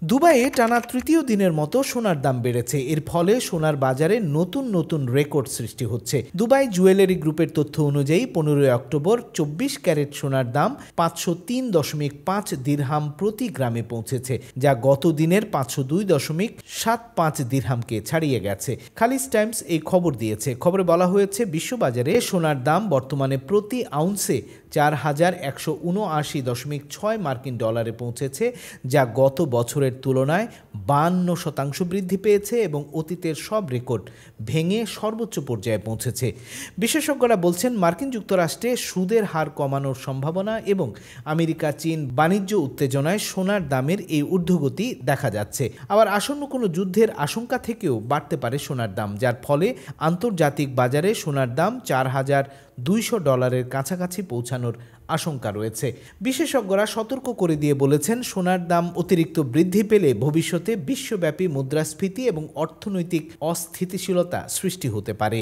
দুবাইয়ে টানা তৃতীয় দিনের মতো সোনার দাম বেড়েছে। এর ফলে সোনার বাজারে নতুন নতুন রেকর্ড সৃষ্টি হচ্ছে। দুবাই জুয়েলারি গ্রুপের তথ্য অনুযায়ী 15 অক্টোবর 24 ক্যারেট সোনার দাম 503.5 দিরহাম প্রতি গ্রামে পৌঁছেছে, যা গত দিনের 502.75 দিরহামকে ছাড়িয়ে গেছে। খালিজ টাইমস এই খবর দিয়েছে। খবরে বলা হয়েছে, বিশ্ববাজারে সোনার দাম বর্তমানে প্রতি আউন্সে 4179.6 মার্কিন ডলারে পৌঁছেছে, যা গত বছরের তুলনায় 52% বৃদ্ধি পেয়েছে এবং অতীতের সব রেকর্ড ভেঙে সর্বোচ্চ পর্যায়ে পৌঁছেছে। বিশেষজ্ঞরা বলছেন, মার্কিন যুক্তরাষ্ট্রে সুদের হার কমানোর সম্ভাবনা এবং আমেরিকা চীন বাণিজ্য উত্তেজনায় সোনার দামের এই ঊর্ধ্বগতি দেখা যাচ্ছে। আবার আসন্ন কোনো যুদ্ধের আশঙ্কা থেকেও বাড়তে পারে সোনার দাম, যার ফলে আন্তর্জাতিক বাজারে সোনার দাম $4,200 কাছাকাছি পৌঁছানোর আশঙ্কা রয়েছে। বিশেষজ্ঞরা সতর্ক করে দিয়ে বলেছেন, সোনার দাম অতিরিক্ত বৃদ্ধি পেলে ভবিষ্যতে বিশ্বব্যাপী মুদ্রাস্ফীতি এবং অর্থনৈতিক অস্থিতিশীলতা সৃষ্টি হতে পারে।